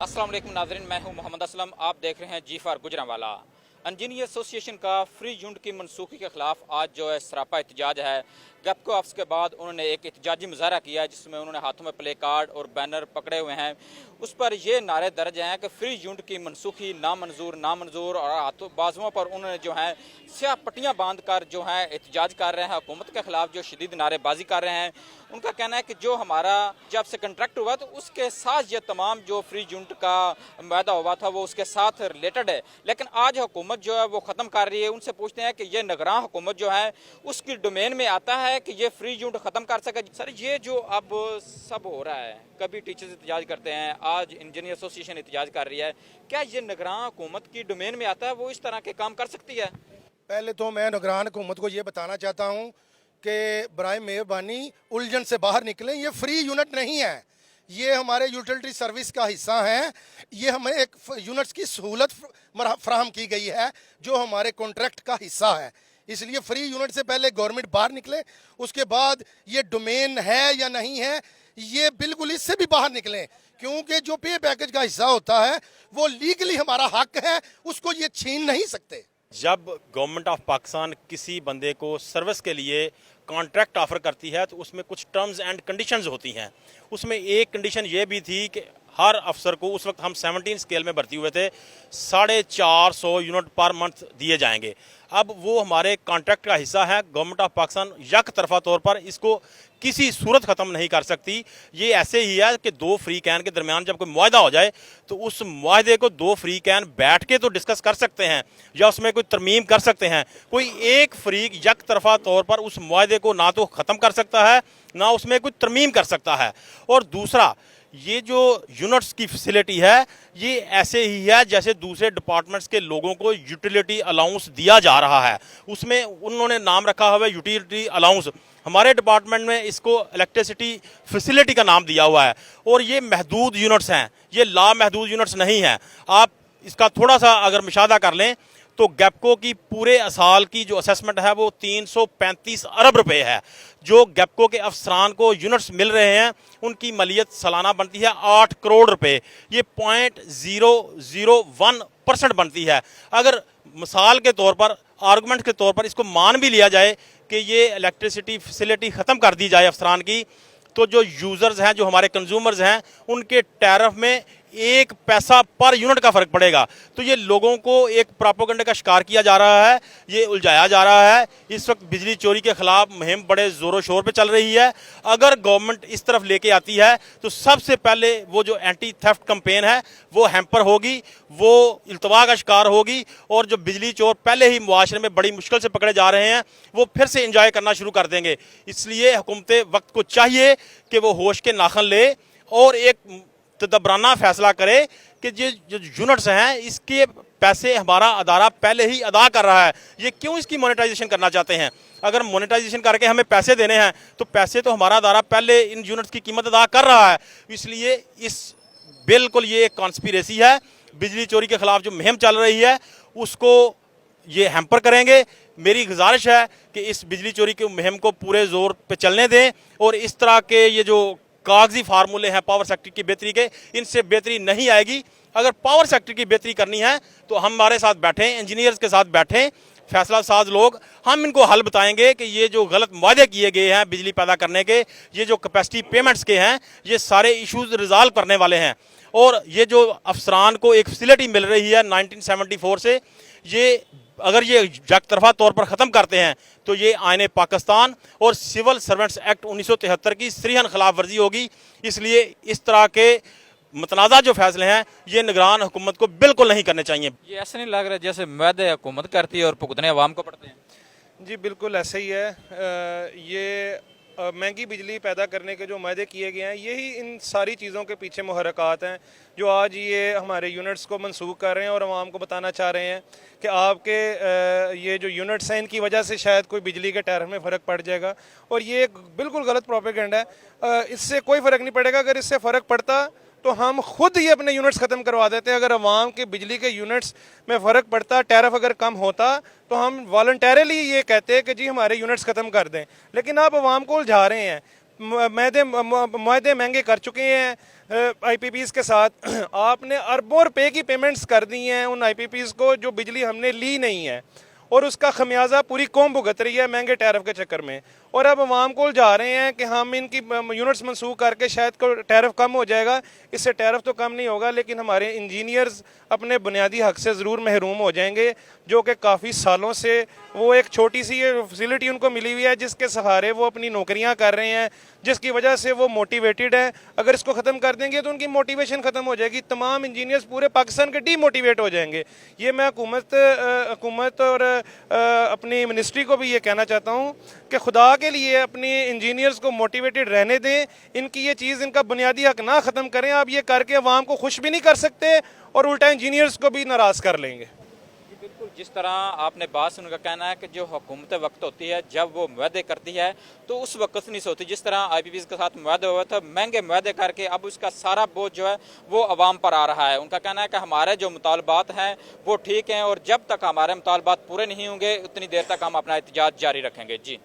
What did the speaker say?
अस्सलाम वालेकुम नाज़रीन, मैं हूं मोहम्मद असलम। आप देख रहे हैं जी फॉर गुजरांवाला। इंजीनियर एसोसिएशन का फ्री यूनिट की मनसूखी के खिलाफ आज जो है सरापा एहतजाज है। गैपको ऑफिस के बाद उन्होंने एक एहतजाजी मुजाहरा किया जिसमें उन्होंने हाथों में प्ले कार्ड और बैनर पकड़े हुए हैं। उस पर ये नारे दर्ज हैं कि फ्री यूनिट की मनसूखी नामंजूर नामंजूर, और हाथों बाजुओं पर उन्होंने जो है स्याह पट्टियाँ बांध कर जो है एहतजाज कर रहे हैं। हुकूमत के खिलाफ जो शदीद नारेबाजी कर रहे हैं। उनका कहना है कि जो हमारा जब से कंट्रैक्ट हुआ तो उसके साथ ये तमाम जो फ्री यूनिट का वायदा हुआ था वो उसके साथ रिलेटेड है, लेकिन आज हुकूमत जो है वो ख़त्म कर रही है। उनसे पूछते हैं कि ये निगरान हुकूमत जो है उसकी डोमेन में आता है कि ये फ्री यूनिट ख़त्म कर सके। सर, ये जो अब सब हो रहा है, कभी टीचर्स एहतजाज करते हैं, आज इंजीनियर एसोसिएशन एहतजाज कर रही है, क्या ये निगरान हुकूमत की डोमेन में आता है, वो इस तरह के काम कर सकती है? पहले तो मैं निगरान हुकूमत को ये बताना चाहता हूँ कि बराए मेहरबानी उलझन से बाहर निकलें। ये फ्री यूनिट नहीं है, ये हमारे यूटिलिटी सर्विस का हिस्सा है। ये हमें एक यूनिट्स की सहूलत फराहम की गई है जो हमारे कॉन्ट्रैक्ट का हिस्सा है। इसलिए फ्री यूनिट से पहले गवर्नमेंट बाहर निकले, उसके बाद ये डोमेन है या नहीं है ये बिल्कुल इससे भी बाहर निकलें, क्योंकि जो पे पैकेज का हिस्सा होता है वो लीगली हमारा हक है, उसको ये छीन नहीं सकते। जब गवर्नमेंट ऑफ पाकिस्तान किसी बंदे को सर्विस के लिए कॉन्ट्रैक्ट ऑफर करती है तो उसमें कुछ टर्म्स एंड कंडीशंस होती हैं। उसमें एक कंडीशन ये भी थी कि हर अफसर को, उस वक्त हम 17 स्केल में भर्ती हुए थे, 450 यूनिट पर मंथ दिए जाएंगे। अब वो हमारे कॉन्ट्रैक्ट का हिस्सा है। गवर्नमेंट ऑफ पाकिस्तान यक तरफा तौर पर इसको किसी सूरत ख़त्म नहीं कर सकती। ये ऐसे ही है कि दो फ्री कैन के दरमियान जब कोई मुआहदा हो जाए तो उस मुआहदे को दो फ्री कैन बैठ के तो डिस्कस कर सकते हैं या उसमें कोई तरमीम कर सकते हैं। कोई एक फ्रीक यक तरफा तौर पर उस मुआहदे को ना तो ख़त्म कर सकता है ना उसमें कोई तरमीम कर सकता है। और दूसरा, ये जो यूनिट्स की फैसिलिटी है ये ऐसे ही है जैसे दूसरे डिपार्टमेंट्स के लोगों को यूटिलिटी अलाउंस दिया जा रहा है। उसमें उन्होंने नाम रखा हुआ है यूटिलिटी अलाउंस। हमारे डिपार्टमेंट में इसको इलेक्ट्रिसिटी फैसिलिटी का नाम दिया हुआ है। और ये महदूद यूनिट्स हैं, ये लामहदूद यूनिट्स नहीं हैं। आप इसका थोड़ा सा अगर मुशाहदा कर लें तो गैपको की पूरे साल की जो असेसमेंट है वो 335 अरब रुपए है। जो गैपको के अफसरान को यूनिट्स मिल रहे हैं उनकी मलियत सालाना बनती है 8 करोड़ रुपए। ये 0.001% बनती है। अगर मिसाल के तौर पर, आर्गूमेंट के तौर पर इसको मान भी लिया जाए कि ये इलेक्ट्रिसिटी फैसिलिटी ख़त्म कर दी जाए अफसरान की, तो जो यूज़र्स हैं, जो हमारे कंज्यूमर्स हैं, उनके टैरिफ में 1 पैसा पर यूनिट का फ़र्क पड़ेगा। तो ये लोगों को एक प्रोपेगेंडा का शिकार किया जा रहा है, ये उलझाया जा रहा है। इस वक्त बिजली चोरी के खिलाफ मुहिम बड़े ज़ोरों शोर पे चल रही है। अगर गवर्नमेंट इस तरफ लेके आती है तो सबसे पहले वो जो एंटी थेफ्ट कैंपेन है वो हैम्पर होगी, वो इल्तवा का शिकार होगी। और जो बिजली चोर पहले ही मुआशरे में बड़ी मुश्किल से पकड़े जा रहे हैं वो फिर से इंजॉय करना शुरू कर देंगे। इसलिए हुकूमत वक्त को चाहिए कि वो होश के नाखन ले और एक तदबराना फैसला करे कि ये जो यूनिट्स हैं इसके पैसे हमारा अदारा पहले ही अदा कर रहा है। ये क्यों इसकी मोनेटाइजेशन करना चाहते हैं? अगर मोनेटाइजेशन करके हमें पैसे देने हैं तो पैसे तो हमारा अदारा पहले इन यूनिट्स की कीमत अदा कर रहा है। इसलिए इस बिल्कुल ये एक कॉन्स्पिरेसी है। बिजली चोरी के खिलाफ जो मुहिम चल रही है उसको ये हैम्पर करेंगे। मेरी गुजारिश है कि इस बिजली चोरी की मुहिम को पूरे ज़ोर पे चलने दें और इस तरह के ये जो कागजी फार्मूले हैं पावर सेक्टर की बेहतरी के, इनसे बेहतरी नहीं आएगी। अगर पावर सेक्टर की बेहतरी करनी है तो हमारे साथ बैठें, इंजीनियर्स के साथ बैठें, फैसला साज लोग, हम इनको हल बताएंगे कि ये जो गलत वादे किए गए हैं बिजली पैदा करने के, ये जो कैपेसिटी पेमेंट्स के हैं, ये सारे इश्यूज रिजॉल्व करने वाले हैं। और ये जो अफसरान को एक फैसिलिटी मिल रही है 1974 से, ये अगर ये यक तरफा तौर पर ख़त्म करते हैं तो ये आईने पाकिस्तान और सिविल सर्वेंट्स एक्ट 1973 की सरीहन खिलाफ वर्जी होगी। इसलिए इस तरह के मतनाज़ा जो फैसले हैं ये निगरान हुकूमत को बिल्कुल नहीं करने चाहिए। ये ऐसा नहीं लग रहा जैसे वादे हुकूमत करती है और भुगतने अवाम को पड़ते हैं? जी बिल्कुल ऐसा ही है। ये महंगी बिजली पैदा करने के जो वादे किए गए हैं यही इन सारी चीज़ों के पीछे मुहर्रकात हैं जो आज ये हमारे यूनिट्स को मनसूख कर रहे हैं और आवाम को बताना चाह रहे हैं कि आपके ये जो यूनिट्स हैं इनकी वजह से शायद कोई बिजली के टैरिफ में फ़र्क पड़ जाएगा। और ये एक बिल्कुल गलत प्रोपेगेंडा है। इससे कोई फ़र्क नहीं पड़ेगा। अगर इससे फ़र्क पड़ता तो हम खुद ही अपने यूनिट्स ख़त्म करवा देते हैं। अगर अवाम के बिजली के यूनिट्स में फ़र्क पड़ता, टैरिफ अगर कम होता तो हम वॉलंटरली ये कहते हैं कि जी हमारे यूनिट्स ख़त्म कर दें। लेकिन आप अवाम को उलझा रहे हैं। معاہدے مہنگے کر چکے ہیں آئی پی پیز کے ساتھ. آپ نے اربوں روپے کی پیمنٹس کر دی ہیں ان آئی پی پیز کو جو بجلی ہم نے لی نہیں ہے, اور اس کا خمیازہ پوری قوم بھگت رہی ہے مہنگے ٹیرف کے چکر میں. اور اب عوام کو جا رہے ہیں کہ ہم ان کی یونٹس منسوخ کر کے شاید کو ٹیرف کم ہو جائے گا. اس سے ٹیرف تو کم نہیں ہوگا, لیکن ہمارے انجینئرز اپنے بنیادی حق سے ضرور محروم ہو جائیں گے, جو کہ کافی سالوں سے وہ ایک چھوٹی سی فیسلٹی ان کو ملی ہوئی ہے جس کے سہارے وہ اپنی نوکریاں کر رہے ہیں, جس کی وجہ سے وہ موٹیویٹڈ ہیں. اگر اس کو ختم کر دیں گے تو ان کی موٹیویشن ختم ہو جائے گی, تمام انجینئرز پورے پاکستان کے ڈی موٹیویٹ ہو جائیں گے. یہ میں حکومت اور اپنی منسٹری کو بھی یہ کہنا چاہتا ہوں کہ خدا کے لیے اپنی انجینئرز کو موٹیویٹڈ رہنے دیں, ان کی یہ چیز ان کا بنیادی حق نہ ختم کریں. آپ یہ کر کے عوام کو خوش بھی نہیں کر سکتے اور الٹا انجینئرز کو بھی ناراض کر لیں گے. بالکل, جس طرح آپ نے بات سن کا کہنا ہے کہ جو حکومت وقت ہوتی ہے جب وہ معاہدے کرتی ہے تو اس وقت نہیں سوتی. جس طرح آئی پی پیز کے ساتھ معاہدے ہوا تھا, مہنگے معاہدے کر کے اب اس کا سارا بوجھ جو ہے وہ عوام پر آ رہا ہے. ان کا کہنا ہے کہ ہمارے جو مطالبات ہیں وہ ٹھیک ہیں, اور جب تک ہمارے مطالبات پورے نہیں ہوں گے اتنی دیر تک ہم اپنا احتجاج جاری رکھیں گے. جی.